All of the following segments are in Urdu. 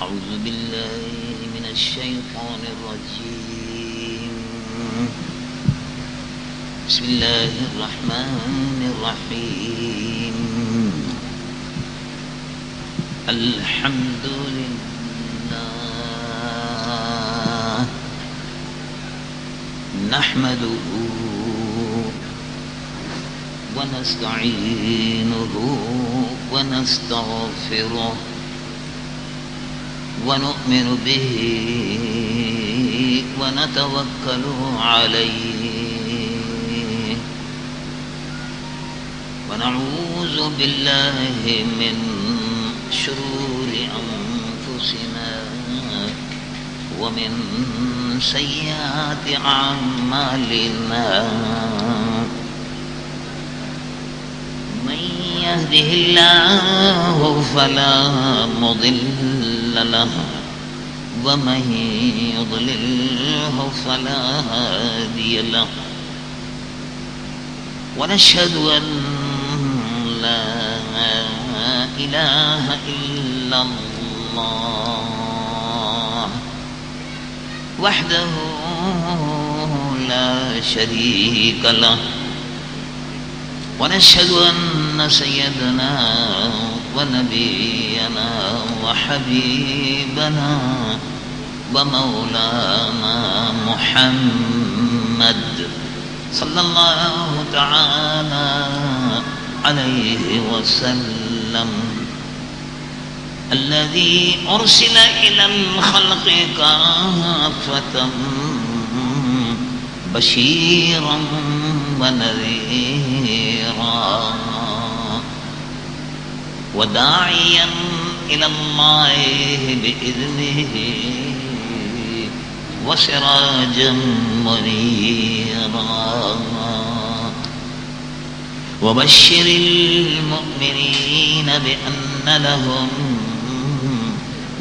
أعوذ بالله من الشيطان الرجيم. بسم الله الرحمن الرحيم. الحمد لله نحمده ونستعينه ونستغفره ونؤمن به ونتوكل عليه ونعوذ بالله من شرور أنفسنا ومن سيئات أعمالنا. من يهده الله فلا مضل له ومن يضلله فلا هادي له. ونشهد أن لا إله إلا الله وحده لا شريك له. ونشهد أن سيدنا ونبينا وحبيبنا ومولانا محمد صلى الله تعالى عليه وسلم الذي أرسل إلى الخلق كافة بشيرا ونذيرا وداعيا إلى الله بإذنه وسراجا منيرا. وبشر المؤمنين بأن لهم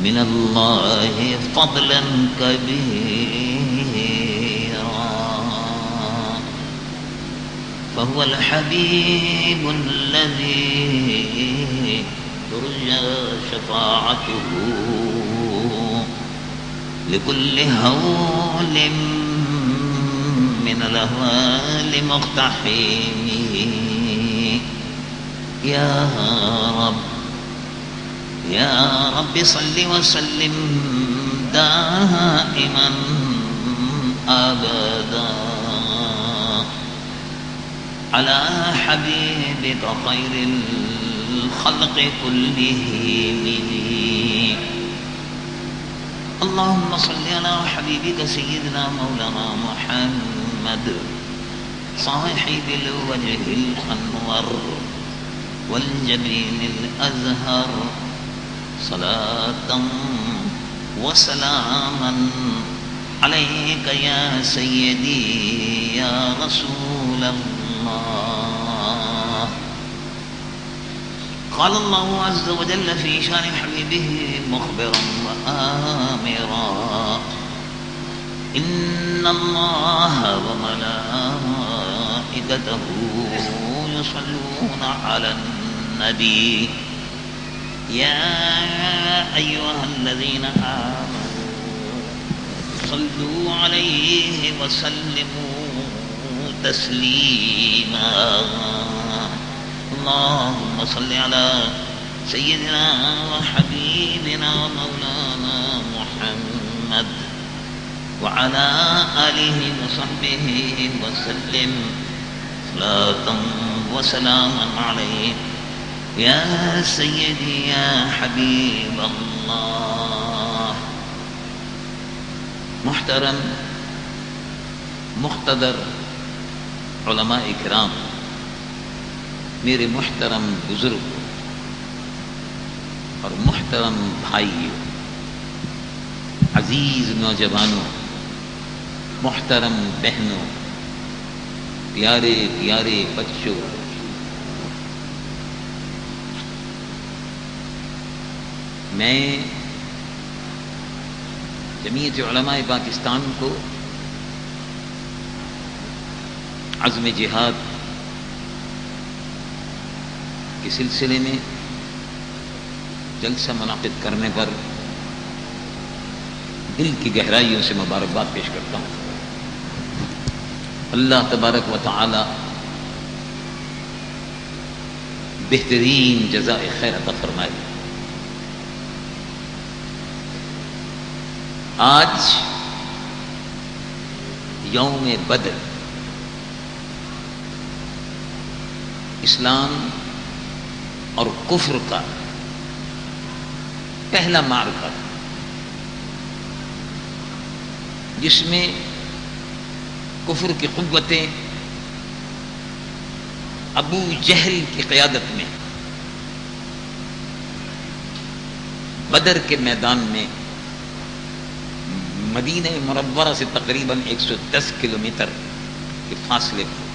من الله فضلا كبيرا. فهو الحبيب الذي ترجى شفاعته لكل هول من الأهوال مقتحم. يا رب صل وسلم دائما أبدا على حبيبك خير الخلق كلهم. اللهم صل على حبيبك سيدنا مولانا محمد صاحب الوجه الأنور والجبين الأزهر صلاة وسلاما عليك يا سيدي يا رسول الله. قال الله عز وجل في شان حبيبه مخبرا وآمرا: إن الله وملائكته يصلون على النبي يا أيها الذين آمنوا صلوا عليه وسلموا تسليما. اللهم صل على سيدنا وحبيبنا ومولانا محمد وعلى آله وصحبه وسلم صلاة وسلاما عليه يا سيدي يا حبيب الله. محترم مقتدر علماء کرام، میرے محترم بزرگ اور محترم بھائیوں، عزیز نوجوانوں، محترم بہنوں، پیارے پیارے بچوں، میں جمعیت علماء پاکستان کو عزم جہاد کے سلسلے میں جلسہ منعقد کرنے پر دل کی گہرائیوں سے مبارکباد پیش کرتا ہوں۔ اللہ تبارک و تعالی بہترین جزائے خیر عطا فرمائے۔ آج یوم بدر، اسلام اور کفر کا پہلا معرکہ، جس میں کفر کی قوتیں ابو جہل کی قیادت میں بدر کے میدان میں مدینہ منورہ سے تقریباً 110 کلومیٹر کے فاصلے پر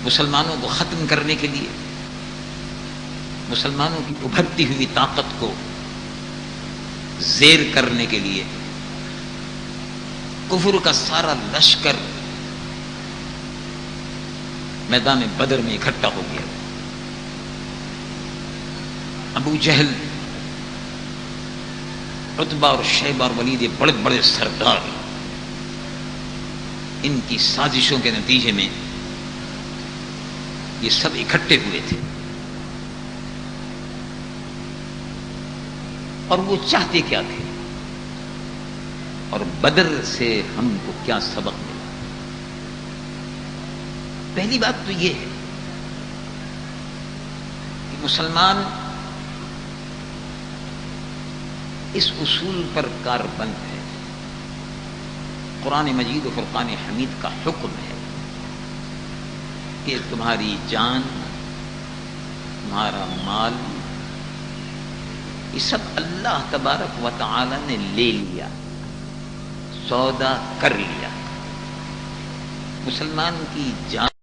مسلمانوں کو ختم کرنے کے لیے، مسلمانوں کی ابھرتی ہوئی طاقت کو زیر کرنے کے لیے کفر کا سارا لشکر میدان بدر میں اکٹھا ہو گیا۔ ابو جہل، عتبہ اور شیبہ اور ولید، بڑے بڑے سردار، ان کی سازشوں کے نتیجے میں یہ سب اکٹھے ہوئے تھے، اور وہ چاہتے کیا تھے، اور بدر سے ہم کو کیا سبق ملا؟ پہلی بات تو یہ ہے کہ مسلمان اس اصول پر کاربند ہے، قرآن مجید و فرقان حمید کا حکم ہے کہ تمہاری جان، تمہارا مال، یہ سب اللہ تبارک و تعالی نے لے لیا، سودا کر لیا۔ مسلمان کی جان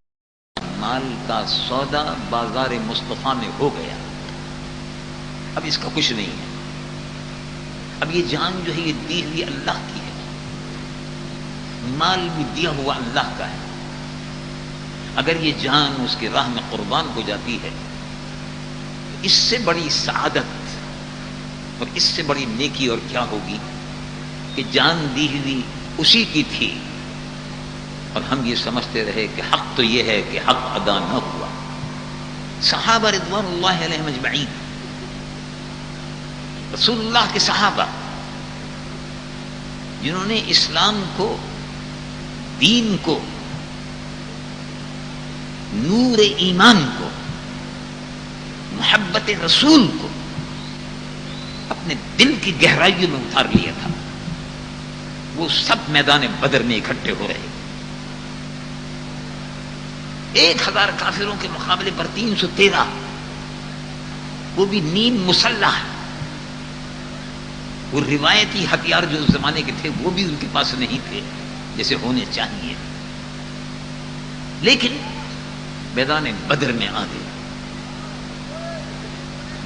مال کا سودا بازار مصطفیٰ میں ہو گیا، اب اس کا کچھ نہیں ہے۔ اب یہ جان جو ہے یہ دی ہوئی اللہ کی ہے، مال بھی دیا ہوا اللہ کا ہے۔ اگر یہ جان اس کی راہ میں قربان ہو جاتی ہے تو اس سے بڑی سعادت اور اس سے بڑی نیکی اور کیا ہوگی کہ جان دی ہوئی اسی کی تھی، اور ہم یہ سمجھتے رہے کہ حق تو یہ ہے کہ حق ادا نہ ہوا۔ صحابہ رضوان اللہ علیہم اجمعین، رسول اللہ کے صحابہ، جنہوں نے اسلام کو، دین کو، نور ایمان کو، محبت رسول کو اپنے دل کی گہرائیوں میں اتار لیا تھا، وہ سب میدان بدر میں اکٹھے ہو رہے۔ 1000 کافروں کے مقابلے پر 313، وہ بھی نیم مسلح، وہ روایتی ہتھیار جو اس زمانے کے تھے وہ بھی ان کے پاس نہیں تھے جیسے ہونے چاہیے، لیکن میدان بدر میں آ گئے۔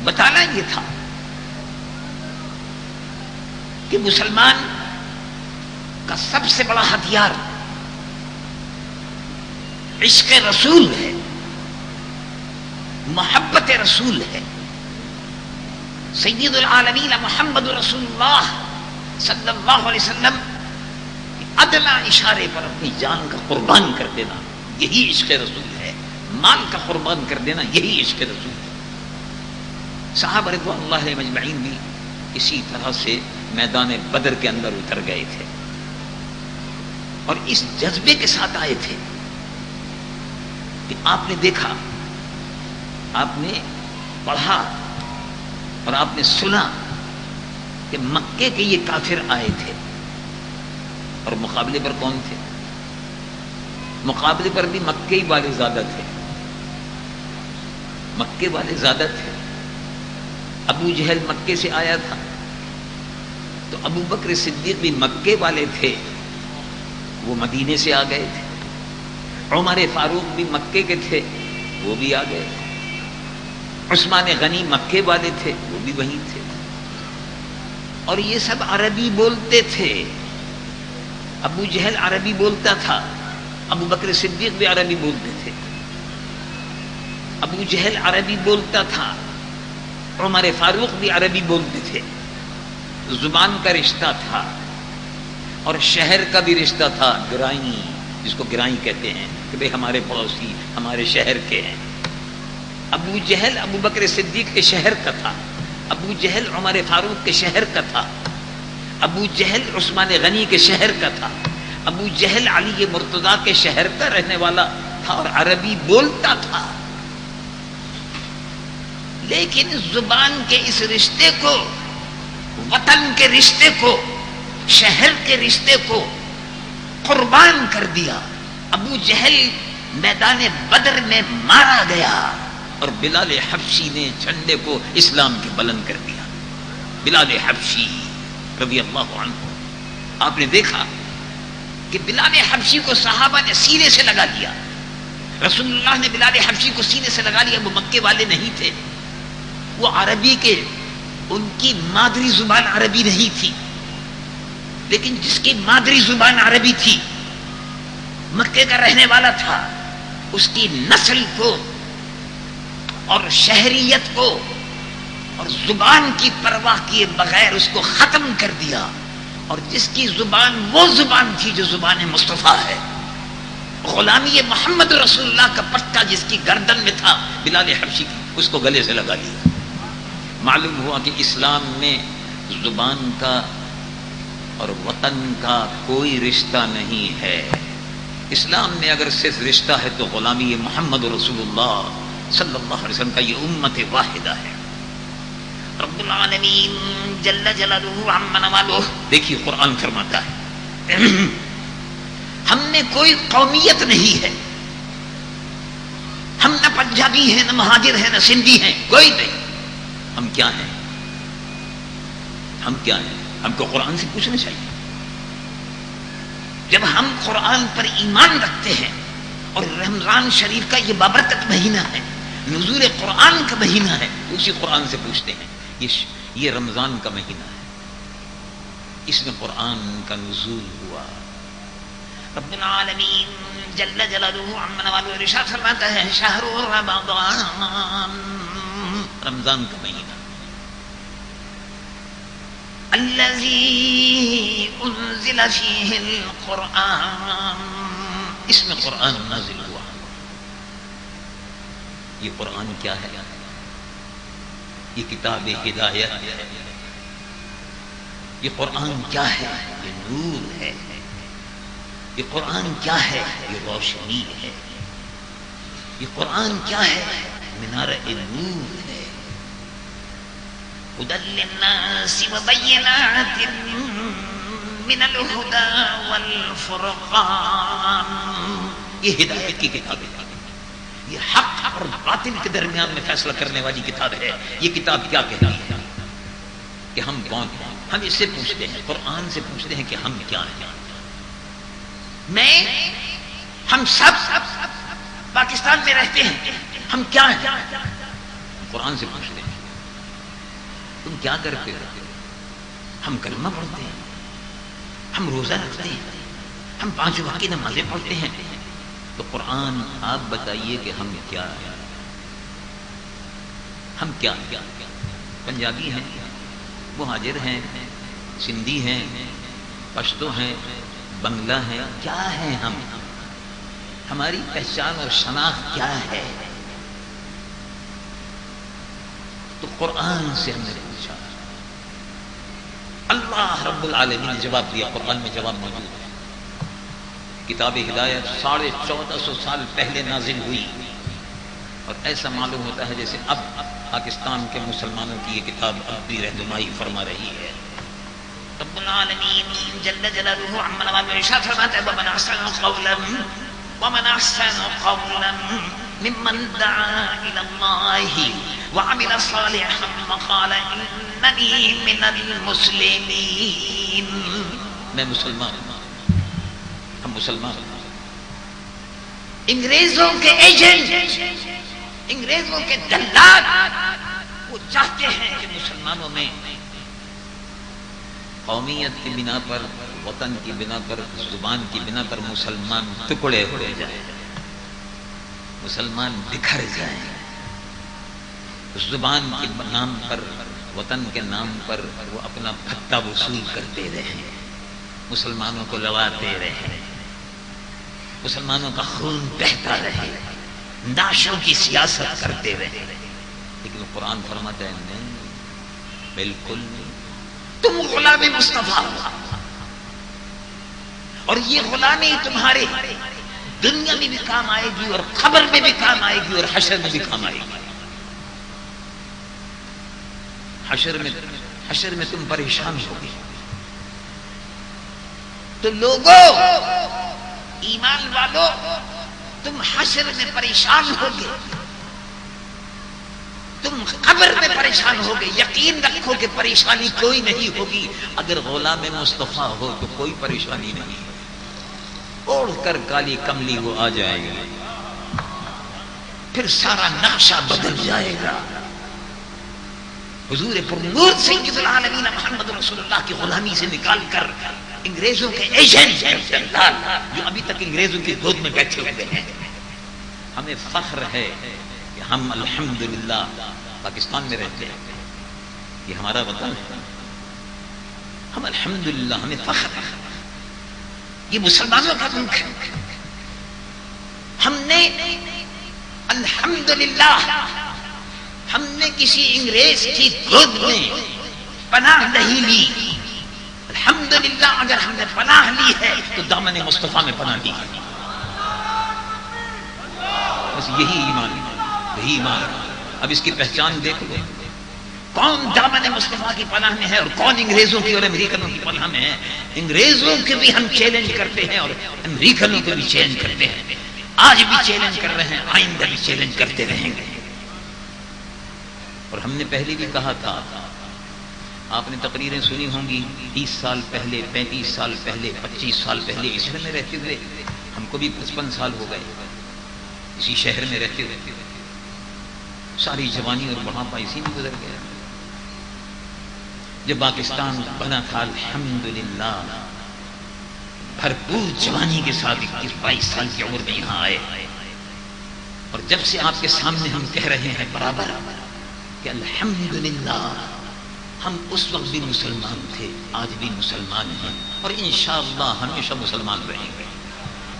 بتانا یہ تھا کہ مسلمان کا سب سے بڑا ہتھیار عشق رسول ہے، محبت رسول ہے۔ سید العالمین محمد رسول اللہ صلی اللہ علیہ وسلم ادنی اشارے پر اپنی جان کا قربان کر دینا یہی عشق رسول ہے، مال کا قربان کر دینا یہی عشق رسول ہے۔ صحابہ رضوان اللہ علیہم اجمعین بھی اسی طرح سے میدان بدر کے اندر اتر گئے تھے، اور اس جذبے کے ساتھ آئے تھے کہ آپ نے دیکھا، آپ نے پڑھا اور آپ نے سنا کہ مکے کے یہ کافر آئے تھے، اور مقابلے پر کون تھے؟ مقابلے پر بھی مکے والے زیادہ تھے، مکے والے زیادہ تھے۔ ابو جہل مکے سے آیا تھا، تو ابو بکر صدیق بھی مکے والے تھے، وہ مدینے سے آ گئے تھے۔ عمر فاروق بھی مکے کے تھے، وہ بھی آ گئے۔ عثمان غنی مکے والے تھے، وہ بھی وہیں تھے، اور یہ سب عربی بولتے تھے۔ ابو جہل عربی بولتا تھا، ابو بکر صدیق بھی عربی بولتے تھے۔ ابو جہل عربی بولتا تھا، عمر فاروق بھی عربی بولتے تھے، زبان کا رشتہ تھا اور شہر کا بھی رشتہ تھا، گرائی، جس کو گرائی کہتے ہیں کہ بھئی ہمارے پڑوسی ہمارے شہر کے ہیں۔ ابو جہل ابو بکر صدیق کے شہر کا تھا، ابو جہل عمر فاروق کے شہر کا تھا، ابو جہل عثمان غنی کے شہر کا تھا، ابو جہل علی مرتضیٰ کے شہر کا رہنے والا تھا اور عربی بولتا تھا، لیکن زبان کے اس رشتے کو، وطن کے رشتے کو، شہر کے رشتے کو قربان کر دیا۔ ابو جہل میدان بدر میں مارا گیا اور بلال حبشی نے جھنڈے کو اسلام کے بلند کر دیا۔ بلال حبشی رضی اللہ عنہ، آپ نے دیکھا کہ بلال حبشی کو صحابہ نے سینے سے لگا لیا۔ رسول اللہ نے بلال حبشی کو سینے سے لگا لیا۔ وہ مکے والے نہیں تھے، وہ عربی کے، ان کی مادری زبان عربی نہیں تھی، لیکن جس کی مادری زبان عربی تھی، مکے کا رہنے والا تھا، اس کی نسل کو اور شہریت کو اور زبان کی پرواہ کیے بغیر اس کو ختم کر دیا، اور جس کی زبان وہ زبان تھی جو زبان مصطفیٰ ہے، غلامی محمد رسول اللہ کا پٹا جس کی گردن میں تھا، بلال حبشی کی، اس کو گلے سے لگا لیا۔ معلوم ہوا کہ اسلام میں زبان کا اور وطن کا کوئی رشتہ نہیں ہے۔ اسلام میں اگر صرف رشتہ ہے تو غلامی محمد رسول اللہ صلی اللہ علیہ وسلم کا یہ امت واحدہ ہے۔ رب العالمین جل جلالہ عم نوالہ، دیکھیے قرآن فرماتا ہے ہم نے کوئی قومیت نہیں ہے، ہم نہ پنجابی ہیں، نہ مہاجر ہیں، نہ سندھی ہیں، کوئی نہیں۔ ہم کیا ہیں؟ ہم کیا ہیں؟ ہم کو قرآن سے پوچھنا چاہیے۔ جب ہم قرآن پر ایمان رکھتے ہیں اور رمضان شریف کا یہ بابرکت مہینہ ہے، نزول قرآن کا مہینہ ہے، اسی قرآن سے پوچھتے ہیں۔ یہ رمضان کا مہینہ ہے، اس میں قرآن کا نزول ہوا۔ رب العالمین جل جلالہ عم نوالہ ارشاد فرماتا ہے شہر رمضان، رمضان کا مہینہ، الذی انزل فیہ القرآن، اس میں قرآن نازل ہوا۔ یہ قرآن کیا ہے؟ یہ کتاب ہدایت ہے۔ یہ قرآن کیا ہے؟ یہ نور ہے۔ یہ قرآن کیا ہے؟ یہ روشنی ہے۔ یہ قرآن کیا ہے؟ مینار نور ہے۔ ہدی للناس وبینات من الہدی والفرقان، یہ ہدایت کی کتاب ہے، یہ حق اور باطل کے درمیان میں فیصلہ کرنے والی کتاب ہے۔ یہ کتاب کیا کہتی ہے کہ ہم کون ہیں؟ ہم اس سے پوچھتے ہیں، قرآن سے پوچھتے ہیں کہ ہم کیا ہیں۔ ہم سب پاکستان میں رہتے ہیں، ہم کیا ہیں؟ قرآن سے پوچھتے ہیں تم کیا کرتے ہو؟ ہم کلمہ پڑھتے ہیں، ہم روزہ رکھتے ہیں، ہم 5 وقت کی نمازیں پڑھتے ہیں، تو قرآن آپ بتائیے کہ ہم کیا ہیں؟ ہم کیا ہیں؟ پنجابی ہیں، مہاجر ہیں، سندھی ہیں، پشتو ہیں، بنگلہ ہیں، کیا ہیں ہم؟ ہماری پہچان اور شناخت کیا ہے؟ تو قرآن سے ہم نے پوچھا، اللہ رب العالمین نے جواب دیا۔ قرآن میں جواب موجود ہے۔ کتاب ہدایت 1450 سال پہلے نازل ہوئی، اور ایسا معلوم ہوتا ہے جیسے اب پاکستان کے مسلمانوں کی یہ کتاب اب بھی رہنمائی فرما رہی ہے۔ رب العالمین جل جلالہ عم نوالہ ارشاد فرماتا ہے ومن احسن قولا ممن دعا الى اللہ وعمل صالحا وقال اننی من المسلمین، میں مسلمان ہوں، ہم مسلمان ہیں۔ انگریزوں کے ایجنٹ، انگریزوں کے دلال، وہ چاہتے ہیں کہ مسلمانوں میں قومیت کی بنا پر، وطن کی بنا پر، زبان کی بنا پر مسلمان ٹکڑے ہو جائیں، مسلمان بکھر جائیں، زبان کے نام پر، وطن کے نام پر وہ اپنا بھتہ وصول کرتے رہے، مسلمانوں کو لڑاتے رہے، مسلمانوں کا خون بہتا رہے، نعشوں کی سیاست کرتے رہے، لیکن قرآن فرماتا ہے نہیں، بالکل نہیں، تم غلام مصطفیٰ ہو، اور یہ غلامی تمہارے دنیا میں بھی کام آئے گی اور قبر میں بھی کام آئے گی اور حشر میں بھی کام آئے گی۔ حشر میں تم پریشان ہوگے تو لوگوں، ایمان والو، تم حشر میں پریشان ہوگے، تم قبر میں پریشان ہوگے، یقین رکھو کہ پریشانی کوئی نہیں ہوگی اگر غلام مصطفیٰ ہو تو کوئی پریشانی نہیں، اوڑھ کر کالی کملی وہ آ جائے گا، پھر سارا نقشہ بدل جائے گا۔ حضور پرنور سید العالمین محمد رسول اللہ کی غلامی سے نکال کر انگریزوں کے ایجنٹ جو ابھی تک انگریزوں کی گود میں بیٹھے ہوئے ہیں، ہمیں فخر ہے کہ ہم الحمدللہ پاکستان میں رہتے ہیں، یہ ہمارا وطن ہے، ہم الحمدللہ، ہمیں فخر ہے، یہ مسلمانوں کا ملک ہے، ہم نے الحمدللہ ہم نے کسی انگریز کی گود میں پناہ نہیں لی، الحمدللہ اگر ہم نے پناہ لی ہے تو دامن مصطفیٰ میں پناہ لی ہے، بس یہی ایمان ہے، یہی ایمان ہے۔ اب اس کی پہچان دیکھ لو، کون دامن مصطفیٰ کی پناہ میں ہے اور کون انگریزوں کی اور امریکنوں کی پناہ میں ہے۔ انگریزوں کے بھی ہم چیلنج کرتے ہیں اور امریکنوں کو بھی چیلنج کرتے ہیں، آج بھی چیلنج کر رہے ہیں، آئندہ بھی چیلنج کرتے رہیں گے۔ اور ہم نے پہلے بھی کہا تھا، آپ نے تقریریں سنی ہوں گی 30 سال پہلے، 35 سال پہلے، 25 سال پہلے، اس میں رہتے ہوئے ہم کو بھی 55 سال ہو گئے اسی شہر میں رہتے ہوئے، ساری جوانی اور بڑھاپا اسی میں گزر گیا۔ جب پاکستان بنا تھا الحمدللہ بھرپور جوانی کے ساتھ 22 سال کی عمر میں یہاں آئے، اور جب سے آپ کے سامنے ہم کہہ رہے ہیں برابر کہ الحمدللہ ہم اس وقت بھی مسلمان تھے، آج بھی مسلمان ہیں، اور انشاءاللہ ہمیشہ مسلمان رہیں گے۔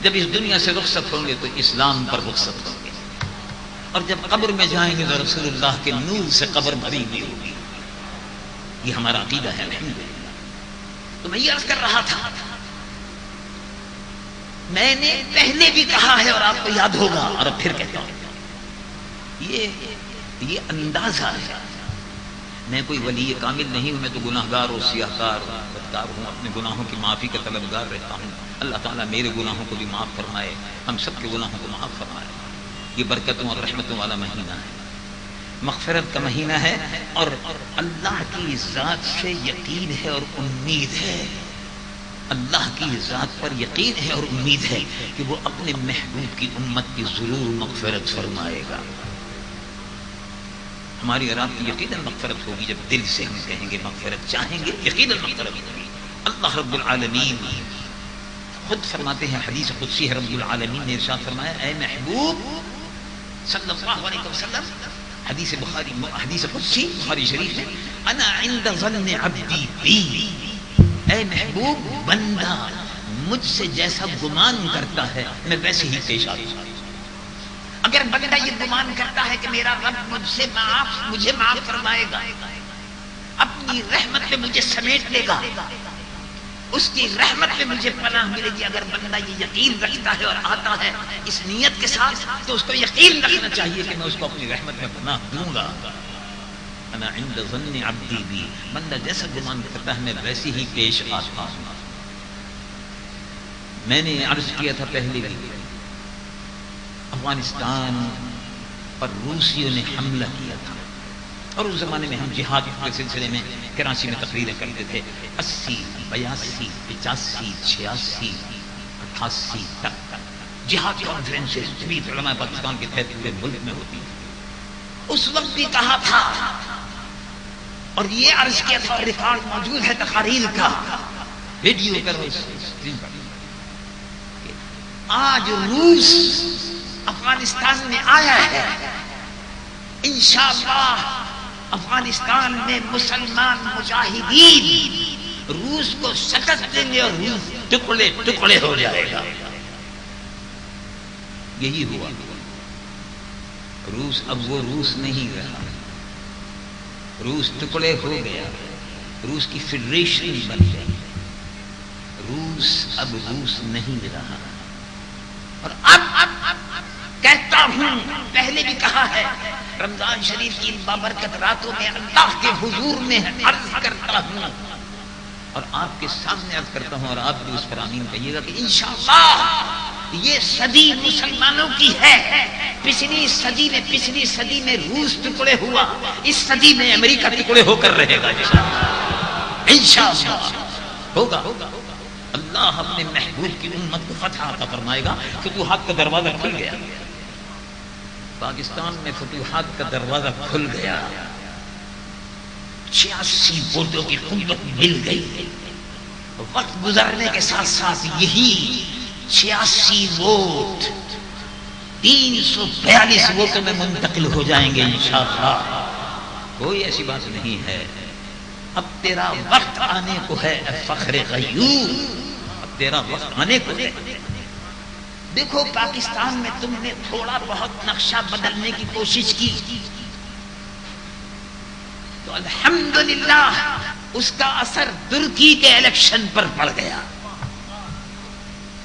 جب اس دنیا سے رخصت ہوں گے تو اسلام پر رخصت ہوں گے، اور جب قبر میں جائیں گے تو رسول اللہ کے نور سے قبر بھری ہوئی ہوگی، یہ ہمارا عقیدہ ہے الحمدللہ۔ تو میں یہ عرض کر رہا تھا، میں نے پہلے بھی کہا ہے اور آپ کو یاد ہوگا اور اب پھر کہتا ہوں، یہ اندازہ ہے، میں کوئی ولی کامل نہیں ہوں، میں تو گناہ گار اور سیاہ کار بدکار ہوں، اپنے گناہوں کی معافی کا طلبگار رہتا ہوں۔ اللہ تعالیٰ میرے گناہوں کو بھی معاف فرمائے، ہم سب کے گناہوں کو معاف فرمائے۔ یہ برکتوں اور رحمتوں والا مہینہ ہے، مغفرت کا مہینہ ہے، اور اللہ کی ذات سے یقین ہے اور امید ہے، اللہ کی ذات پر یقین ہے اور امید ہے کہ وہ اپنے محبوب کی امت کی ضرور مغفرت فرمائے گا۔ ہماری اور آپ کی یقیناً مغفرت ہوگی جب دل سے ہم کہیں گے مغفرت چاہیں گے، یقیناً مغفرت ہوگی۔ اللہ رب العالمین خود فرماتے ہیں، حدیث قدسی ہے، رب العالمین نے ارشاد فرمایا، اے محبوب صلی اللہ علیہ وسلم، حدیث بخاری، حدیث قدسی بخاری شریف ہے، انا عند ظن عبدی بی، اے محبوب بندہ مجھ سے جیسا گمان کرتا ہے میں ویسے ہی پیش آتا ہوں۔ اگر بندہ یہ گمان کرتا ہے کہ میرا رب مجھے معاف فرمائے گا، اپنی رحمت میں مجھے سمیٹ لے گا، اس کی رحمت میں مجھے پناہ ملے گی، اگر بندہ یہ یقین رکھتا ہے اور آتا ہے اس نیت کے ساتھ تو اس کو یقین رکھنا چاہیے کہ میں اس کو اپنی رحمت میں پناہ دوں گا۔ انا عند ظن عبدی بی، بندہ جیسا گمان کرتا ہے میں ویسے ہی پیش آتا ہوں۔ میں نے عرض کیا تھا پہلے بھی، افغانستان پر روسیوں نے حملہ کیا تھا، اور اس زمانے میں ہم جہاد کے سلسلے میں کراچی میں تقریریں کرتے تھے، 80، 82، 85، 86، 88 تک جہاد کانفرنسز جمعیت علماء پاکستان کے تحت پورے ملک میں ہوتی تھی۔ اس وقت بھی کہا تھا اور یہ عرض کیا تھا، ریکارڈ موجود ہے تقاریر کا، ویڈیو کرو، آج روس افغانستان میں آیا ہے، انشاءاللہ افغانستان میں مسلمان مجاہدین روس کو شکست دیں گے اور روس ٹکڑے ٹکڑے ہو جائے گا. یہی ہوا. روس اب وہ روس نہیں رہا. روس ٹکڑے ہو گیا. روس کی فیڈریشن بن گئی. روس اب روس نہیں رہا. اور اب کہتا ہوں، پہلے بھی کہا ہے، رمضان شریف کی ان بابرکت راتوں میں اللہ کے حضور میں عرض کرتا ہوں اور آپ کے سامنے عرض کرتا ہوں، اور آپ بھی اس پر آمین کہیے گا کہ انشاءاللہ یہ صدی مسلمانوں کی ہے. پچھلی صدی میں روس ٹکڑے ہوا، اس صدی میں امریکہ ٹکڑے ہو کر رہے گا. انشاءاللہ ہوگا. اللہ اپنے محبوب کی امت کو فتح عطا فرمائے گا. فتوحات کا دروازہ کھل گیا. پاکستان میں فتوحات کا دروازہ کھل گیا. 86 ووٹوں کی قوت مل گئی. وقت گزرنے کے ساتھ ساتھ یہی 86 ووٹ 342 ووٹوں میں منتقل ہو جائیں گے انشاءاللہ. کوئی ایسی بات نہیں ہے. اب تیرا وقت آنے کو ہے اے فخر غیور. اب تیرا وقت آنے کو ہے. دیکھو پاکستان میں تم نے تھوڑا بہت نقشہ بدلنے کی کوشش کی تو الحمدللہ اس کا اثر ترکی کے الیکشن پر پڑ گیا.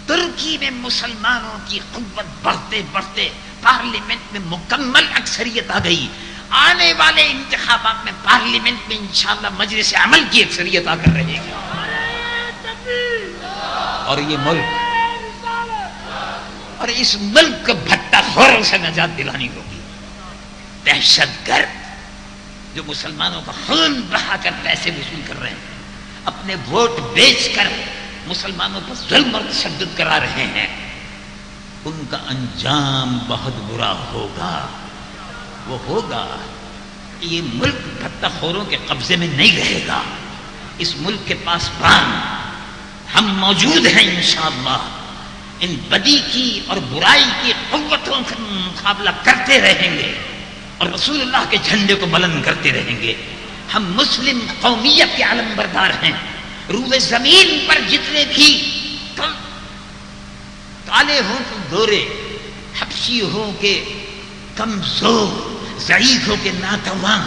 ترکی میں مسلمانوں کی قوت بڑھتے بڑھتے پارلیمنٹ میں مکمل اکثریت آ گئی. آنے والے انتخابات میں پارلیمنٹ میں انشاءاللہ مجلس عمل کی اکثریت آ کر رہے گی. اور یہ ملک اور اس ملک کو بھٹا خوروں سے نجات دلانی ہوگی. دہشت گرد جو مسلمانوں کا خون بہا کر پیسے وصول کر رہے ہیں، اپنے ووٹ بیچ کر مسلمانوں پر ظلم اور تشدد کرا رہے ہیں، ان کا انجام بہت برا ہوگا. وہ ہوگا. یہ ملک بھٹا خوروں کے قبضے میں نہیں رہے گا. اس ملک کے پاس پان ہم موجود ہیں. انشاءاللہ ان بدی کی اور برائی کی قوتوں کا مقابلہ کرتے رہیں گے اور رسول اللہ کے جھنڈے کو بلند کرتے رہیں گے. ہم مسلم قومیت کے علم بردار ہیں. روئے زمین پر جتنے بھی کالے ہوں کہ گورے، حبشی ہوں کہ کمزور، ضعیف ہو کہ ناتواں،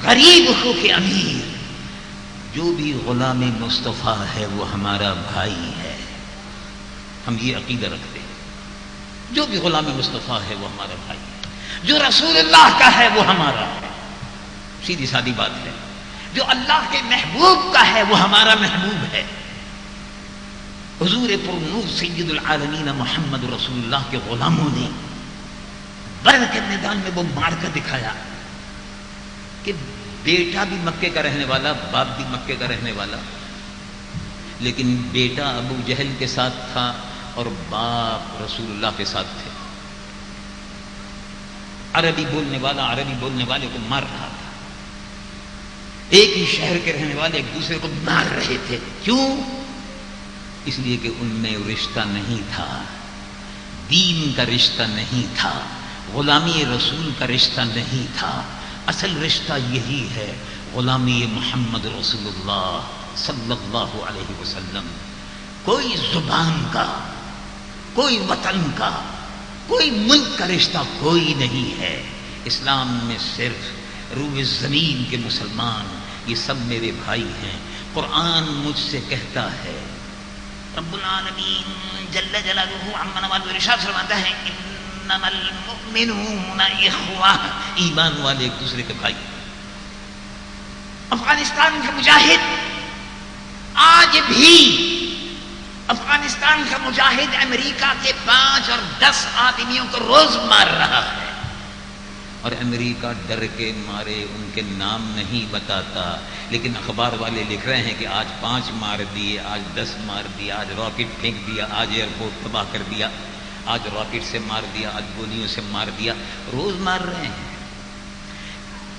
غریب ہو کہ امیر، جو بھی غلام مصطفیٰ ہے وہ ہمارا بھائی ہے. ہم یہ عقیدہ رکھتے ہیں. جو بھی غلام مصطفیٰ ہے وہ ہمارا بھائی ہے. جو رسول اللہ کا ہے وہ ہمارا ہے. سیدھی سادی بات ہے. جو اللہ کے محبوب کا ہے وہ ہمارا محبوب ہے. حضور پر نور سید العالمین محمد رسول اللہ کے غلاموں نے بدر کے میدان میں وہ مار کر دکھایا کہ بیٹا بھی مکے کا رہنے والا، باپ بھی مکے کا رہنے والا، لیکن بیٹا ابو جہل کے ساتھ تھا اور باپ رسول اللہ کے ساتھ تھے. عربی بولنے والا عربی بولنے والے کو مار رہا تھا. ایک ہی شہر کے رہنے والے ایک دوسرے کو مار رہے تھے. کیوں؟ اس لیے کہ ان میں رشتہ نہیں تھا، دین کا رشتہ نہیں تھا، غلامی رسول کا رشتہ نہیں تھا. اصل رشتہ یہی ہے، غلامی محمد رسول اللہ صلی اللہ علیہ وسلم. کوئی زبان کا، کوئی وطن کا، کوئی ملک کا رشتہ کوئی نہیں ہے. اسلام میں صرف روئے زمین کے مسلمان یہ سب میرے بھائی ہیں. قرآن مجھ سے کہتا ہے، رب العالمین جل جلالہ عما نوالہ ارشاد فرماتا ہے انما المؤمنون اخوہ، ایمان والے ایک دوسرے کے بھائی. افغانستان کا مجاہد آج بھی، افغانستان کا مجاہد امریکہ کے 5 اور 10 آدمیوں کو روز مار رہا ہے، اور امریکہ ڈر کے مارے ان کے نام نہیں بتاتا، لیکن اخبار والے لکھ رہے ہیں کہ آج 5 مار دیے، آج 10 مار دیا، آج راکٹ پھینک دیا، آج ایئرپورٹ تباہ کر دیا، آج راکٹ سے مار دیا، آج گولیوں سے مار دیا. روز مار رہے ہیں.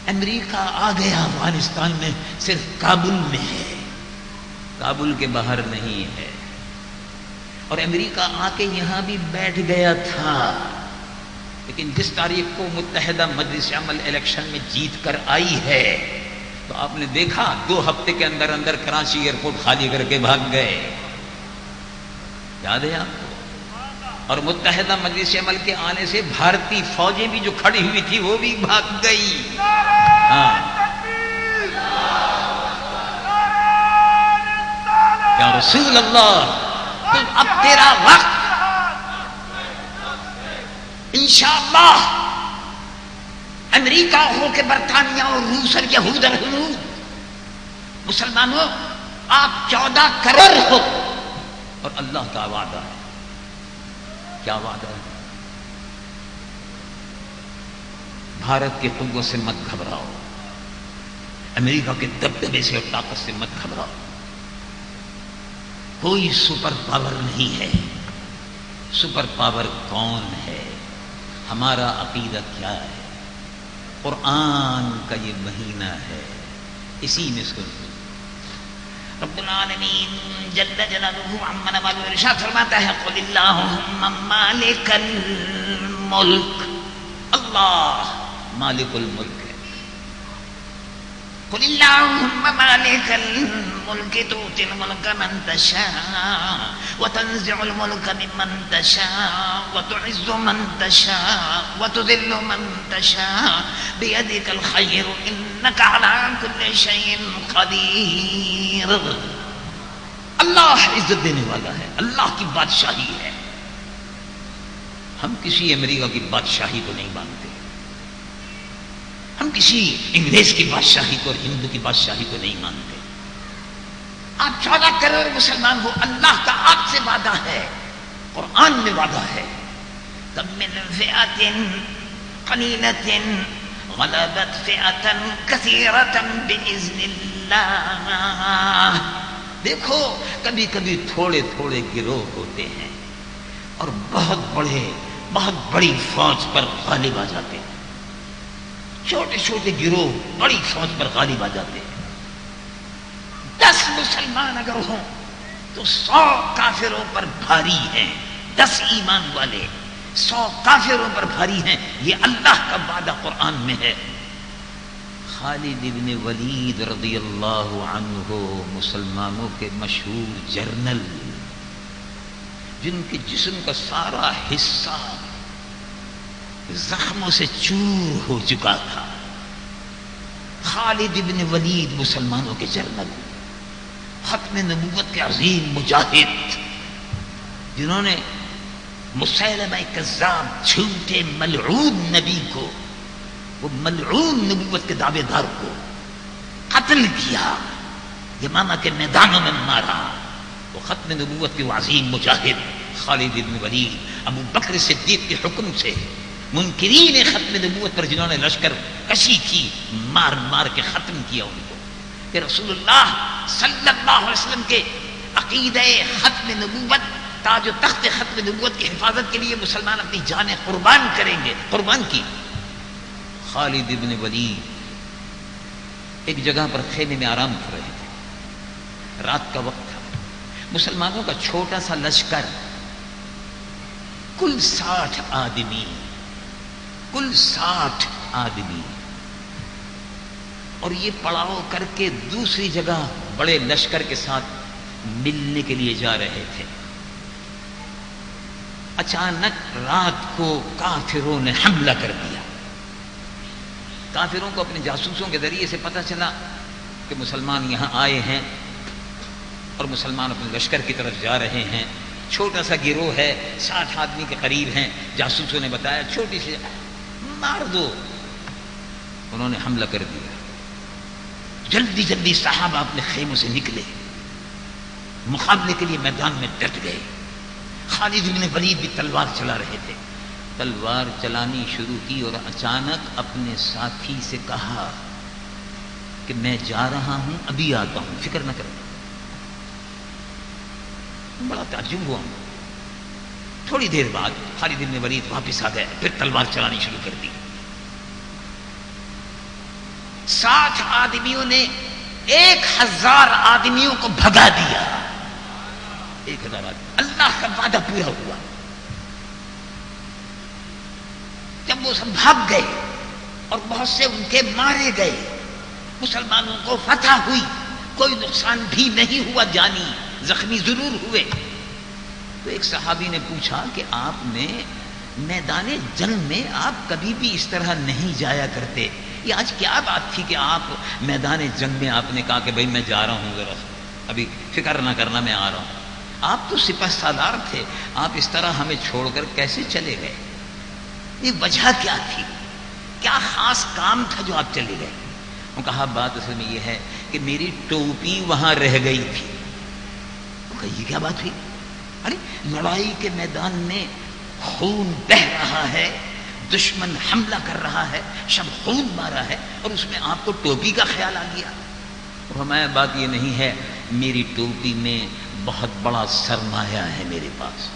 امریکہ آ گیا افغانستان میں، صرف کابل میں ہے، کابل کے باہر نہیں ہے. اور امریکہ آ کے یہاں بھی بیٹھ گیا تھا، لیکن جس تاریخ کو متحدہ مجلس عمل الیکشن میں جیت کر آئی ہے تو آپ نے دیکھا 2 ہفتے کے اندر اندر کراچی ایئرپورٹ خالی کر کے بھاگ گئے. یاد ہے آپ کو؟ اور متحدہ مجلس عمل کے آنے سے بھارتی فوجیں بھی جو کھڑی ہوئی تھی وہ بھی بھاگ گئی. ہاں یا رسول اللہ، تو اب تیرا وقت انشاءاللہ امریکہ ہو کہ برطانیہ اور روس اور یہود اور ہنود، مسلمانوں آپ 14 کروڑ ہو اور اللہ کا وعدہ ہے. کیا وعدہ ہے؟ بھارت کی قوت سے مت گھبراؤ، امریکہ کے دبدبے سے اور طاقت سے مت گھبراؤ. کوئی سپر پاور نہیں ہے. سپر پاور کون ہے؟ ہمارا عقیدہ کیا ہے؟ قرآن کا یہ مہینہ ہے، اسی میں سن. رب العالمین جل جلالہ عما نوالہ ارشاد فرماتا ہے قل اللہم مالک الملک. اللہ مالک الملک ہے. قل اللہم مالک الملک تؤتی الملک من تشاء وتنزع الملک ممن تشاء وتعز من تشاء وتذل من تشاء بیدک الخیر انک علی کل شیء قدیر. اللہ عزت دینے والا ہے، اللہ کی بادشاہی ہے. ہم کسی امریکہ کی بادشاہی کو نہیں مانتے، ہم کسی انگریز کی بادشاہی کو اور ہندو کی بادشاہی کو نہیں مانتے. آپ 14 کروڑ مسلمان ہو، اللہ کا آپ سے وعدہ ہے، قرآن میں وعدہ ہے. کم من فئۃ قلیلۃ غلبت فئۃ کثیرۃ بإذن اللہ. دیکھو کبھی کبھی تھوڑے تھوڑے گروہ ہوتے ہیں اور بہت بڑی فوج پر غالب آ جاتے ہیں. چھوٹے چھوٹے گروہ بڑی فوج پر غالب آ جاتے ہیں. 10 مسلمان اگر ہوں تو 100 کافروں پر بھاری ہیں. 10 ایمان والے 100 کافروں پر بھاری ہیں. یہ اللہ کا وعدہ قرآن میں ہے. خالد ابن ولید رضی اللہ عنہ مسلمانوں کے مشہور جرنل، جن کے جسم کا سارا حصہ زخموں سے چور ہو چکا تھا. خالد ابن ولید مسلمانوں کے جرنل، ختم نبوت کے عظیم مجاہد، جنہوں نے مسیلمہ کذاب جھوٹے ملعون نبی کو، وہ ملعون نبوت کے دعوے دار کو قتل کیا، یمامہ کے میدانوں میں مارا. وہ ختم نبوت کے وہ عظیم مجاہد خالد بن ولید ابو بکر صدیق کے حکم سے منکرین ختم نبوت پر جنہوں نے لشکر کشی کی، مار مار کے ختم کیا ان کو. کہ رسول اللہ صلی اللہ علیہ وسلم کے عقیدہ ختم نبوت، تاج و تخت ختم نبوت کی حفاظت کے لیے مسلمان اپنی جانیں قربان کریں گے. قربان کی. خالد ابن ولید ایک جگہ پر خیمے میں آرام کر رہے تھے. رات کا وقت تھا. مسلمانوں کا چھوٹا سا لشکر، کل 60 آدمی، اور یہ پڑاؤ کر کے دوسری جگہ بڑے لشکر کے ساتھ ملنے کے لیے جا رہے تھے. اچانک رات کو کافروں نے حملہ کر دیا. کافروں کو اپنے جاسوسوں کے ذریعے سے پتہ چلا کہ مسلمان یہاں آئے ہیں اور مسلمان اپنے لشکر کی طرف جا رہے ہیں. چھوٹا سا گروہ ہے، 60 آدمی کے قریب ہیں. جاسوسوں نے بتایا چھوٹی سی، مار دو. انہوں نے حملہ کر دیا. جلدی جلدی صحابہ اپنے خیموں سے نکلے، مقابلے کے لیے میدان میں ڈٹ گئے. خالد بن ولید بھی تلوار چلا رہے تھے. تلوار چلانی شروع کی اور اچانک اپنے ساتھی سے کہا کہ میں جا رہا ہوں، ابھی آتا ہوں، فکر نہ کرو. بڑا تعجب ہوا. تھوڑی دیر بعد خالد بن ولید واپس آ گئے، پھر تلوار چلانی شروع کر دی. 60 آدمیوں نے 1000 آدمیوں کو بھگا دیا. 1000 آدمی. اللہ کا وعدہ پورا ہوا. جب وہ سب بھاگ گئے اور بہت سے ان کے مارے گئے، مسلمانوں کو فتح ہوئی، کوئی نقصان بھی نہیں ہوا، جانی زخمی ضرور ہوئے، تو ایک صحابی نے پوچھا کہ آپ نے میدان جنگ میں آپ کبھی بھی اس طرح نہیں جایا کرتے، یہ آج کیا بات تھی کہ آپ میدان جنگ میں آپ نے کہا کہ بھئی میں جا رہا ہوں، ذرا ابھی فکر نہ کرنا میں آ رہا ہوں. آپ تو سپہ سالار تھے، آپ اس طرح ہمیں چھوڑ کر کیسے چلے گئے؟ یہ وجہ کیا تھی؟ کیا خاص کام تھا جو آپ چلے گئے؟ وہ کہا بات اصل میں یہ ہے کہ میری ٹوپی وہاں رہ گئی تھی. وہ کہا یہ کیا بات ہوئی؟ ارے لڑائی کے میدان میں خون بہہ رہا ہے، دشمن حملہ کر رہا ہے، شب خون مارا ہے، اور اس میں آپ کو ٹوپی کا خیال آ گیا. ہماری بات یہ نہیں ہے، میری ٹوپی میں بہت بڑا سرمایہ ہے میرے پاس.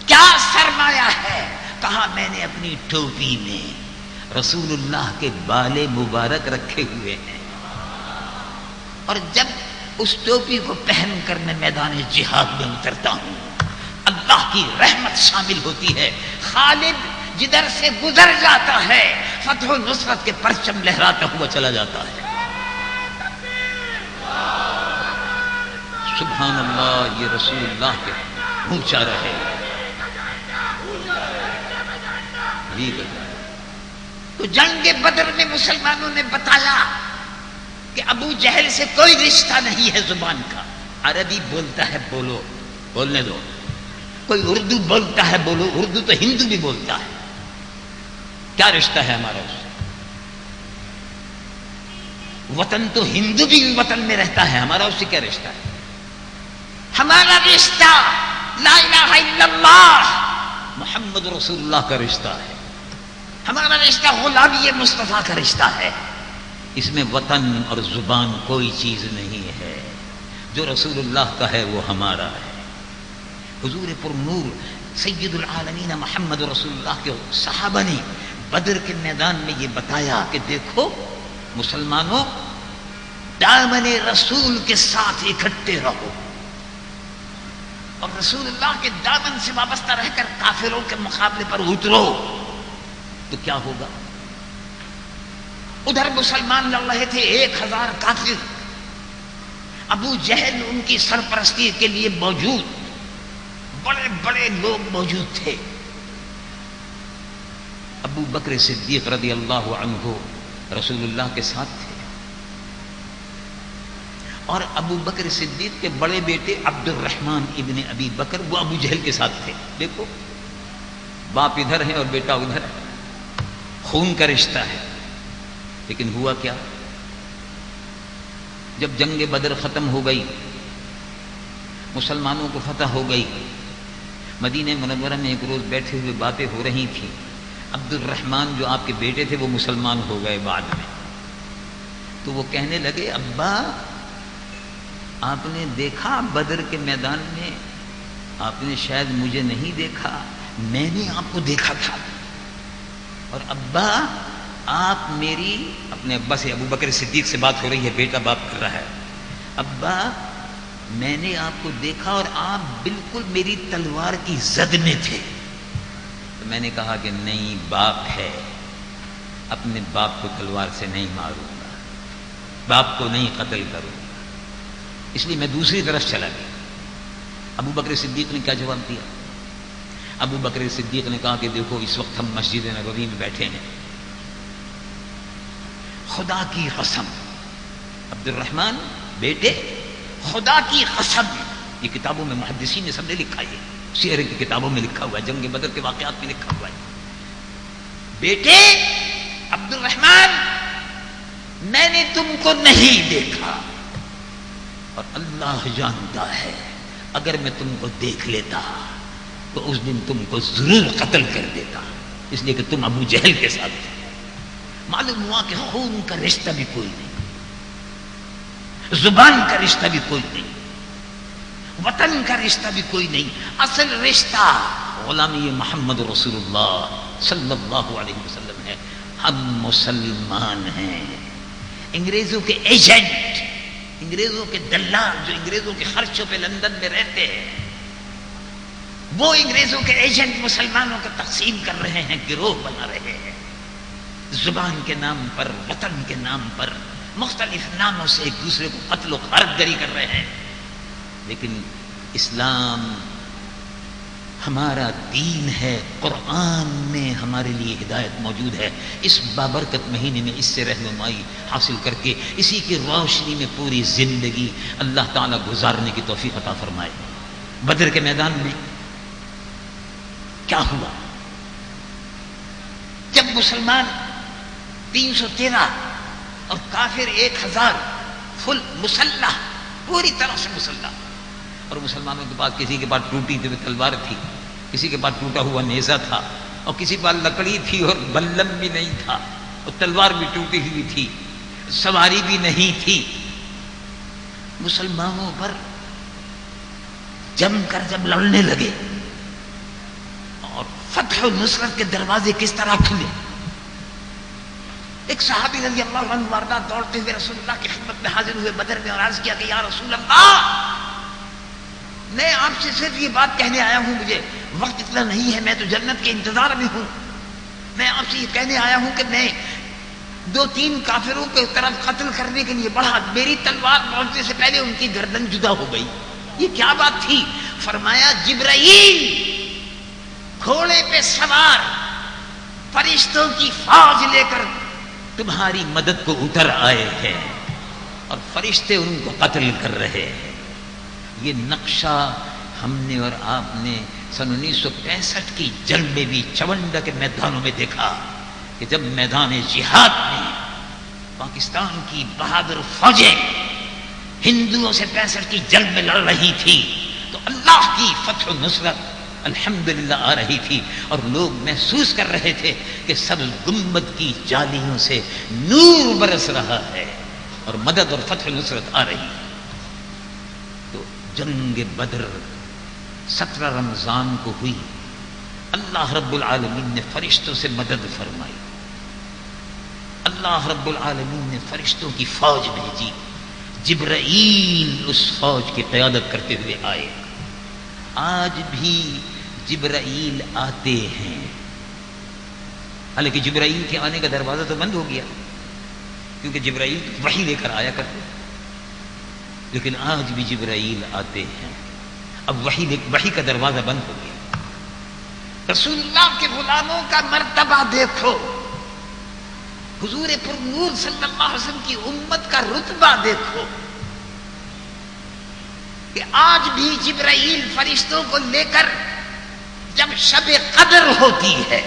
کیا سرمایہ ہے؟ کہا میں نے اپنی ٹوپی میں رسول اللہ کے بال مبارک رکھے ہوئے ہیں، اور جب اس ٹوپی کو پہن کر میں میدان جہاد میں اترتا ہوں، اللہ کی رحمت شامل ہوتی ہے. خالد جدھر سے گزر جاتا ہے فتح و نصرت کے پرچم لہراتا ہوا چلا جاتا ہے. سبحان اللہ، یہ رسول اللہ کے اونچا رہے. تو جنگ بدر میں مسلمانوں نے بتایا کہ ابو جہل سے کوئی رشتہ نہیں ہے زبان کا. عربی بولتا ہے بولو، بولنے دو. کوئی اردو بولتا ہے بولو، اردو تو ہندو بھی بولتا ہے. کیا رشتہ ہے ہمارا اس سے؟ وطن تو ہندو بھی وطن میں رہتا ہے، ہمارا اس سے کیا رشتہ ہے؟ ہمارا رشتہ لا الہ الا اللہ محمد رسول اللہ کا رشتہ ہے. ہمارا رشتہ غلامی مصطفیٰ کا رشتہ ہے. اس میں وطن اور زبان کوئی چیز نہیں ہے. جو رسول اللہ کا ہے وہ ہمارا ہے. حضور پر نور سید العالمین محمد رسول اللہ کے صحابہ نے بدر کے میدان میں یہ بتایا کہ دیکھو مسلمانوں، دامن رسول کے ساتھ اکٹھے رہو، اور رسول اللہ کے دامن سے وابستہ رہ کر کافروں کے مقابلے پر اترو تو کیا ہوگا؟ ادھر مسلمان لڑ رہے تھے 1000 کافر، ابو جہل ان کی سرپرستی کے لیے موجود، بڑے بڑے لوگ موجود تھے. ابو بکر صدیق رضی اللہ عنہ رسول اللہ کے ساتھ تھے، اور ابو بکر صدیق کے بڑے بیٹے عبد الرحمن ابن ابی بکر وہ ابو جہل کے ساتھ تھے. دیکھو باپ ادھر ہے اور بیٹا ادھر ہے، خون کا رشتہ ہے. لیکن ہوا کیا؟ جب جنگ بدر ختم ہو گئی، مسلمانوں کو فتح ہو گئی، مدینہ منورہ میں ایک روز بیٹھے ہوئے باتیں ہو رہی تھیں. عبد الرحمن جو آپ کے بیٹے تھے وہ مسلمان ہو گئے بعد میں. تو وہ کہنے لگے ابا آپ نے دیکھا بدر کے میدان میں، آپ نے شاید مجھے نہیں دیکھا، میں نے آپ کو دیکھا تھا. اور ابا آپ میری، اپنے ابا سے، ابو بکر صدیق سے بات ہو رہی ہے، بیٹا باپ کر رہا ہے، ابا میں نے آپ کو دیکھا اور آپ بالکل میری تلوار کی زد میں تھے. تو میں نے کہا کہ نہیں، باپ ہے، اپنے باپ کو تلوار سے نہیں ماروں گا، باپ کو نہیں قتل کروں گا. اس لیے میں دوسری طرف چلا گیا. ابو بکر صدیق نے کیا جواب دیا؟ ابو بکر صدیق نے کہا کہ دیکھو اس وقت ہم مسجد نبوی میں بیٹھے ہیں، خدا کی قسم، عبد الرحمن بیٹے خدا کی قسم، یہ کتابوں میں محدثین نے سب نے لکھا ہے، سیر کی کتابوں میں لکھا ہوا ہے، جنگ بدر کے واقعات میں لکھا ہوا ہے. بیٹے عبد الرحمن میں نے تم کو نہیں دیکھا، اور اللہ جانتا ہے اگر میں تم کو دیکھ لیتا تو اس دن تم کو ضرور قتل کر دیتا، اس لیے کہ تم ابو جہل کے ساتھ تھے. معلوم ہوا کہ خون کا رشتہ بھی کوئی نہیں، زبان کا رشتہ بھی کوئی نہیں، وطن کا رشتہ بھی کوئی نہیں. اصل رشتہ غلامی محمد رسول اللہ صلی اللہ علیہ وسلم ہے. ہم مسلمان ہیں. انگریزوں کے ایجنٹ، انگریزوں کے دلال جو انگریزوں کے خرچوں پہ لندن میں رہتے ہیں، وہ انگریزوں کے ایجنٹ مسلمانوں کو تقسیم کر رہے ہیں، گروہ بنا رہے ہیں، زبان کے نام پر، وطن کے نام پر مختلف ناموں سے ایک دوسرے کو قتل و غارت گری کر رہے ہیں۔ لیکن اسلام ہمارا دین ہے، قرآن میں ہمارے لیے ہدایت موجود ہے۔ اس بابرکت مہینے میں اس سے رہنمائی حاصل کر کے اسی کی روشنی میں پوری زندگی اللہ تعالیٰ گزارنے کی توفیق عطا فرمائے۔ بدر کے میدان میں کیا ہوا؟ جب مسلمان 313 اور کافر 1000 فل مسلح، پوری طرح سے مسلح، اور مسلمانوں کے پاس کسی کے پاس ٹوٹی ہوئی تلوار تھی، کسی کے پاس ٹوٹا ہوا نیزہ تھا، اور کسی کے پاس لکڑی تھی اور بلم بھی نہیں تھا، اور تلوار بھی ٹوٹی ہوئی تھی، سواری بھی نہیں تھی۔ مسلمانوں پر جم کر جب لڑنے لگے اور فتح و نصرت کے دروازے کس طرح کھلے، ایک صحابی رضی اللہ عنہ واردات دوڑتے ہوئے رسول اللہ کی خدمت میں حاضر ہوئے بدر میں اور عرض کیا کہ یا رسول اللہ، میں آپ سے صرف یہ بات کہنے آیا ہوں، مجھے وقت اتنا نہیں ہے، میں تو جنت کے انتظار میں ہوں، میں آپ سے یہ کہنے آیا ہوں کہ میں 2-3 کافروں کے طرف قتل کرنے کے لیے بڑھا، میری تلوار پہنچنے سے پہلے ان کی گردن جدا ہو گئی۔ یہ کیا بات تھی؟ فرمایا جبرائیل گھوڑے پہ سوار فرشتوں کی فوج لے کر تمہاری مدد کو اتر آئے ہیں اور فرشتے ان کو قتل کر رہے ہیں۔ یہ نقشہ ہم نے اور آپ نے سن 1965 کی جنگ میں بھی چونڈا کے میدانوں میں دیکھا کہ جب میدان جہاد میں پاکستان کی بہادر فوجیں ہندوؤں سے 65 کی جنگ میں لڑ رہی تھی تو اللہ کی فتح و نصرت الحمدللہ آ رہی تھی، اور لوگ محسوس کر رہے تھے کہ سبز گنبد کی جالیوں سے نور برس رہا ہے اور مدد اور فتح و نصرت آ رہی ہے۔ تو جنگ بدر 17 رمضان کو ہوئی، اللہ رب العالمین نے فرشتوں سے مدد فرمائی، اللہ رب العالمین نے فرشتوں کی فوج بھیجی، جبرائیل اس فوج کی قیادت کرتے ہوئے آئے۔ آج بھی جبرائیل آتے ہیں، حالانکہ جبرائیل کے آنے کا دروازہ تو بند ہو گیا کیونکہ جبرائیل وحی لے کر آیا کرتے، لیکن آج بھی جبرائیل آتے ہیں۔ اب وحی کا دروازہ بند ہو گیا۔ رسول اللہ کے غلاموں کا مرتبہ دیکھو، حضور پر نور صلی اللہ علیہ وسلم کی امت کا رتبہ دیکھو کہ آج بھی جبرائیل فرشتوں کو لے کر جب شب قدر ہوتی ہے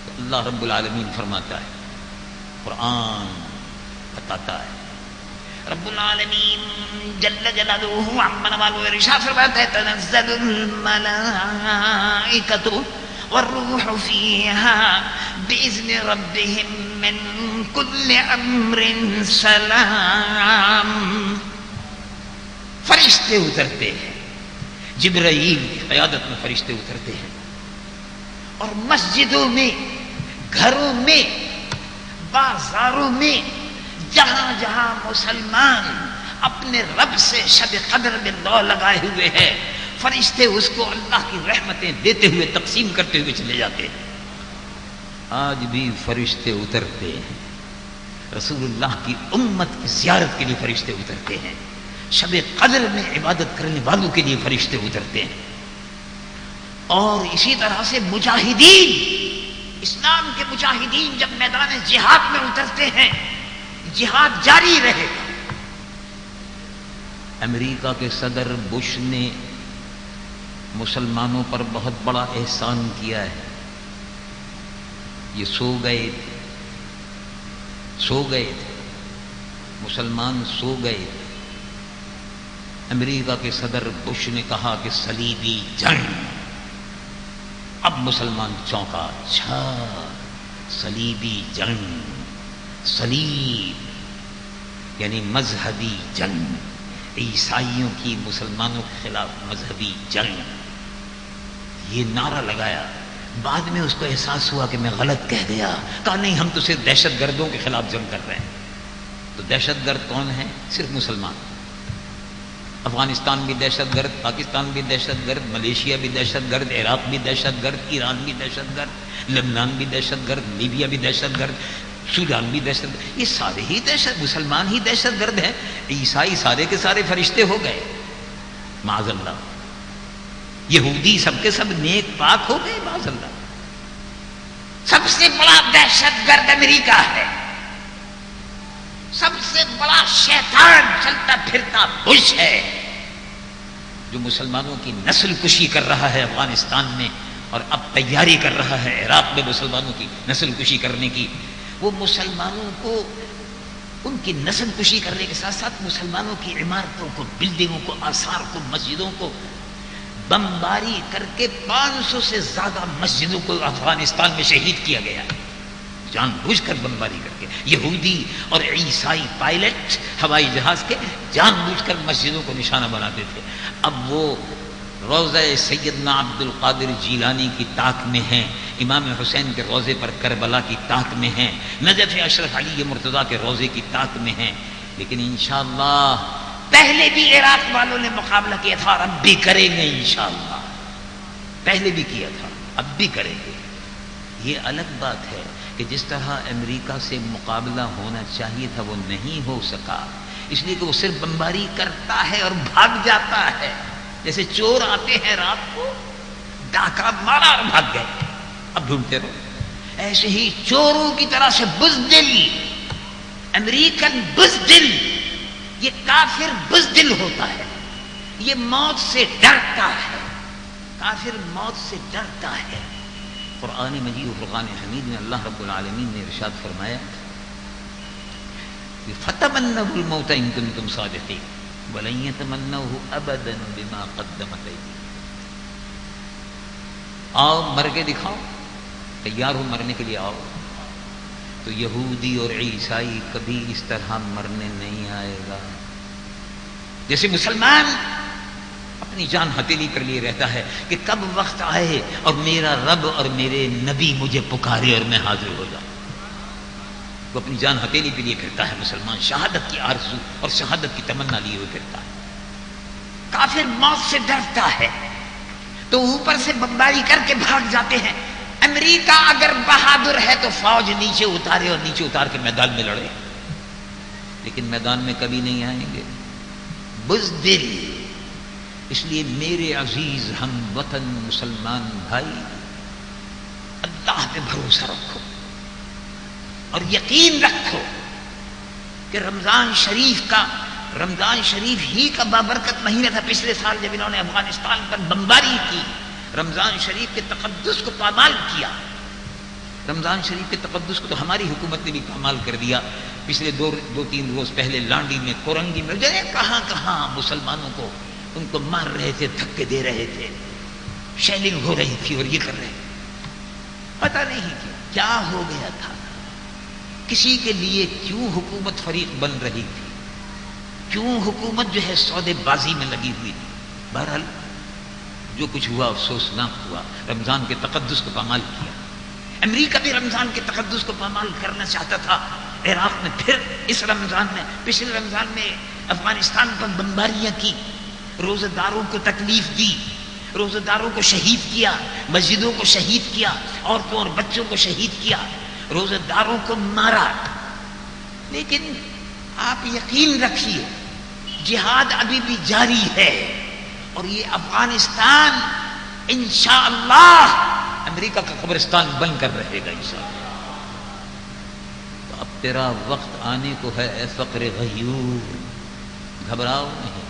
تو اللہ رب العالمین فرماتا ہے، قرآن بتاتا ہے، رب العالمین جل جلالہ عما نوالہ ارشاد فرماتا ہے تنزل الملائکۃ والروح فیہا بإذن ربہم من کل امر سلام۔ فرشتے اترتے ہیں، جبرائیل کی قیادت میں فرشتے اترتے ہیں، اور مسجدوں میں، گھروں میں، بازاروں میں، جہاں جہاں مسلمان اپنے رب سے شب قدر میں لو لگائے ہوئے ہیں، فرشتے اس کو اللہ کی رحمتیں دیتے ہوئے تقسیم کرتے ہوئے چلے جاتے ہیں۔ آج بھی فرشتے اترتے ہیں، رسول اللہ کی امت کی زیارت کے لیے فرشتے اترتے ہیں، شب قدر میں عبادت کرنے والوں کے لیے فرشتے اترتے ہیں، اور اسی طرح سے مجاہدین، اسلام کے مجاہدین جب میدان جہاد میں اترتے ہیں، جہاد جاری رہے گا۔ امریکہ کے صدر بش نے مسلمانوں پر بہت بڑا احسان کیا ہے، یہ سو گئے تھے، مسلمان سو گئے تھے۔ امریکہ کے صدر بش نے کہا کہ صلیبی جنگ، اب مسلمان چونکا، اچھا صلیبی جنگ، صلیب یعنی مذہبی جنگ، عیسائیوں کی مسلمانوں کے خلاف مذہبی جنگ، یہ نعرہ لگایا۔ بعد میں اس کو احساس ہوا کہ میں غلط کہہ گیا، کہا نہیں ہم تو صرف دہشت گردوں کے خلاف جنگ کر رہے ہیں۔ تو دہشت گرد کون ہیں؟ صرف مسلمان۔ افغانستان بھی دہشت گرد، پاکستان بھی دہشت گرد، ملیشیا بھی دہشت گرد، عراق بھی دہشت گرد، ایران بھی دہشت گرد، لبنان بھی دہشت گرد، لیبیا بھی دہشت گرد، سوڈان بھی دہشت گرد. یہ سارے ہی مسلمان ہی دہشت گرد ہیں. عیسائی سارے کے سارے فرشتے ہو گئے معاذ اللہ. یہودی سب کے سب نیک پاک ہو گئے معاذ اللہ. سب سے بڑا دہشت گرد امریکہ ہے. سب سے بڑا شیطان چلتا پھرتا بش ہے جو مسلمانوں کی نسل کشی کر رہا ہے افغانستان میں، اور اب تیاری کر رہا ہے عراق میں مسلمانوں کی نسل کشی کرنے کی. وہ مسلمانوں کو ان کی نسل کشی کرنے کے ساتھ ساتھ مسلمانوں کی عمارتوں کو، بلڈنگوں کو، آثار کو، مسجدوں کو بمباری کر کے 500 سے زیادہ مسجدوں کو افغانستان میں شہید کیا گیا ہے، جان بوجھ کر بمباری کر کے. یہودی اور عیسائی پائلٹ ہوائی جہاز کے جان بوجھ کر مسجدوں کو نشانہ بناتے تھے. اب وہ روضہ سیدنا عبد القادر جیلانی کی طاق میں ہیں، امام حسین کے روضے پر کربلا کی طاق میں ہیں، نجف اشرف علی مرتضیٰ کے روضے کی طاق میں ہیں. لیکن انشاءاللہ پہلے بھی عراق والوں نے مقابلہ کیا تھا اور اب بھی کریں گے انشاءاللہ. پہلے بھی کیا تھا، اب بھی کریں گے. یہ الگ بات ہے کہ جس طرح امریکہ سے مقابلہ ہونا چاہیے تھا وہ نہیں ہو سکا، اس لیے کہ وہ صرف بمباری کرتا ہے اور بھاگ جاتا ہے. جیسے چور آتے ہیں رات کو، ڈاکہ مارا اور بھاگ گئے، اب ڈھونڈتے رہو. ایسے ہی چوروں کی طرح سے بزدل، امریکن بزدل، یہ کافر بزدل ہوتا ہے، یہ موت سے ڈرتا ہے، کافر موت سے ڈرتا ہے. قرآن مجید و فرقان حمید میں اللہ رب العالمین نے ارشاد فرمایا کہ فَتَمَنَّوُا الْمَوْتَ إِن كُنتُمْ صَادِقِينَ وَلَن يَتَمَنَّوْهُ أَبَدًا بِمَا قَدَّمَتْ أَيْدِيهِمْ. آؤ مر کے دکھاؤ، تیار ہو مرنے کے لیے آؤ. تو یہودی اور عیسائی کبھی اس طرح مرنے نہیں آئے گا. جیسے مسلمان اپنی جان ہتھیلی کر لیے رہتا ہے کہ کب وقت آئے اور میرا رب اور میرے نبی مجھے پکارے اور میں حاضر ہو جاؤں. وہ اپنی جان ہتھیلی کے لیے پھرتا ہے مسلمان، شہادت کی آرزو اور شہادت کی تمنا لیے ہوئے پھرتا ہے. کافر موت سے ڈرتا ہے تو اوپر سے بمباری کر کے بھاگ جاتے ہیں. امریکہ اگر بہادر ہے تو فوج نیچے اتارے اور نیچے اتار کے میدان میں لڑے، لیکن میدان میں کبھی نہیں آئیں گے. بزدل. اس لیے میرے عزیز ہم وطن مسلمان بھائی، اللہ پہ بھروسہ رکھو اور یقین رکھو کہ رمضان شریف ہی کا بابرکت مہینہ تھا. پچھلے سال جب انہوں نے افغانستان پر بمباری کی، رمضان شریف کے تقدس کو پامال کیا. رمضان شریف کے تقدس کو تو ہماری حکومت نے بھی پامال کر دیا. پچھلے دو تین روز پہلے لانڈی میں، کورنگی میں، کہاں کہاں مسلمانوں کو ان کو مار رہے تھے، دھکے دے رہے تھے، شیلنگ ہو رہی تھی اور یہ کر رہے تھے. پتہ نہیں کیا ہو گیا تھا، کسی کے لیے کیوں حکومت فریق بن رہی تھی، کیوں حکومت جو ہے سودے بازی میں لگی ہوئی تھی. بہرحال جو کچھ ہوا افسوسناک ہوا. رمضان کے تقدس کو پامال کیا. امریکہ بھی رمضان کے تقدس کو پامال کرنا چاہتا تھا. عراق میں پھر اس رمضان میں، پچھلے رمضان میں افغانستان پر بمباریاں کی، روزہ داروں کو تکلیف دی، روزہ داروں کو شہید کیا، مسجدوں کو شہید کیا، عورتوں اور بچوں کو شہید کیا، روزہ داروں کو مارا. لیکن آپ یقین رکھیے جہاد ابھی بھی جاری ہے اور یہ افغانستان انشاءاللہ امریکہ کا قبرستان بن کر رہے گا انشاءاللہ. تو اب تیرا وقت آنے کو ہے اے فقر غیور، گھبراؤ نہیں.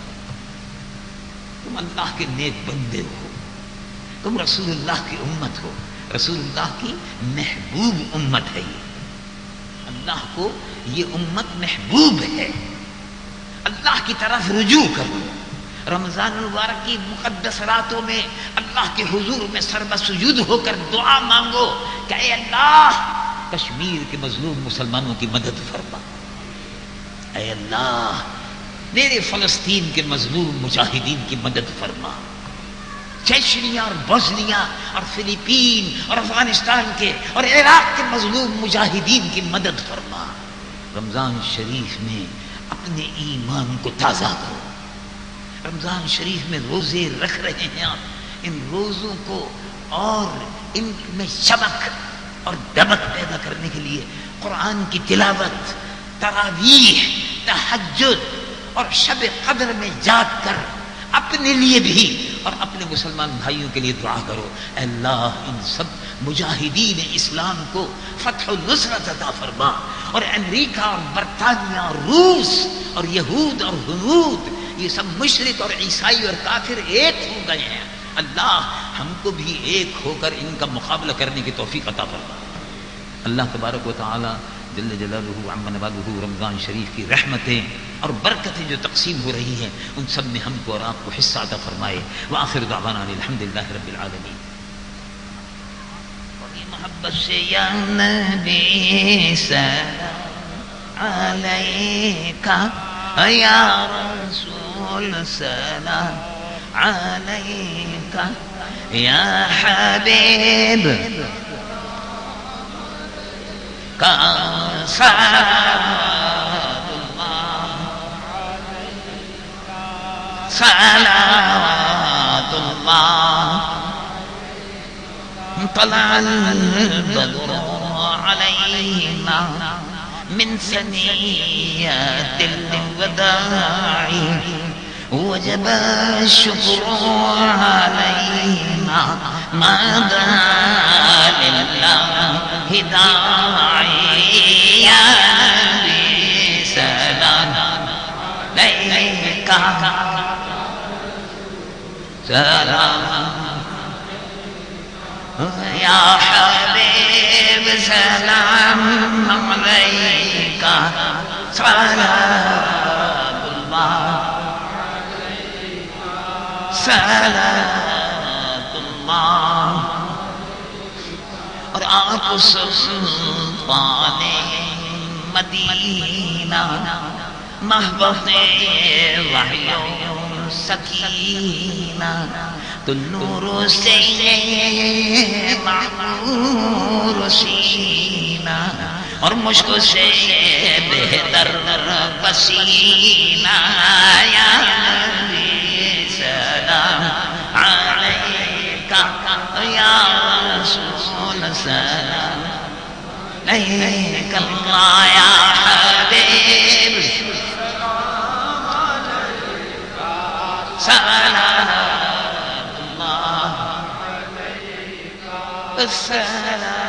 تم اللہ کے نیک بندے ہو، تم رسول اللہ کی امت ہو، رسول اللہ کی محبوب امت ہے. یہ اللہ کو یہ امت محبوب ہے. اللہ کی طرف رجوع کرو. رمضان المبارک کی مقدس راتوں میں اللہ کے حضور میں سر بسجود ہو کر دعا مانگو کہ اے اللہ کشمیر کے مظلوم مسلمانوں کی مدد فرما. اے اللہ میرے فلسطین کے مظلوم مجاہدین کی مدد فرما. چیچنیا اور بوسنیا اور فلپین اور افغانستان کے اور عراق کے مظلوم مجاہدین کی مدد فرما. رمضان شریف میں اپنے ایمان کو تازہ کرو، رمضان شریف میں روزے رکھ رہے ہیں آپ، ان روزوں کو اور ان میں چمک اور دمک پیدا کرنے کے لیے قرآن کی تلاوت، تراویح، تہجد اور شب قدر میں جاگ کر اپنے لیے بھی اور اپنے مسلمان بھائیوں کے لیے دعا کرو، اے اللہ ان سب مجاہدین اسلام کو فتح و نصرت عطا فرما، اور امریکہ اور برطانیہ اور روس اور یہود اور ہنود یہ سب مشرک اور عیسائی اور کافر ایک ہو گئے ہیں، اللہ ہم کو بھی ایک ہو کر ان کا مقابلہ کرنے کی توفیق عطا فرما۔ اللہ تبارک و تعالی جل جلالہ عم نوالہ رمضان شریف کی رحمتیں اور برکتیں جو تقسیم ہو رہی ہیں ان سب میں ہم کو اور آپ کو حصہ عطا فرمائے۔ وآخر دعوانا الحمدللہ رب العالمین۔ محبت سے یا نبی سلام علیکہ، یا رسول سلام علیکہ، یا حبیب کا صلوات اللہ طلع البدر علینا من ثنیات الوداع وجب الشکر علینا ما دعا للہ داعی، یا نبی سلام علیکہ، سلام یا حبیب سلام علیکہ، صلوات اللہ صلوات اللہ۔ اور آپ سلطان مدینہ محبوب وحی و سکینہ، تو نور سے معمور سینہ اور مشک سے بہتر پسینہ، یا نبی سلام علیکہ، یا رسول سلام علیکہ، یا حبیب سلام اللہ، السلام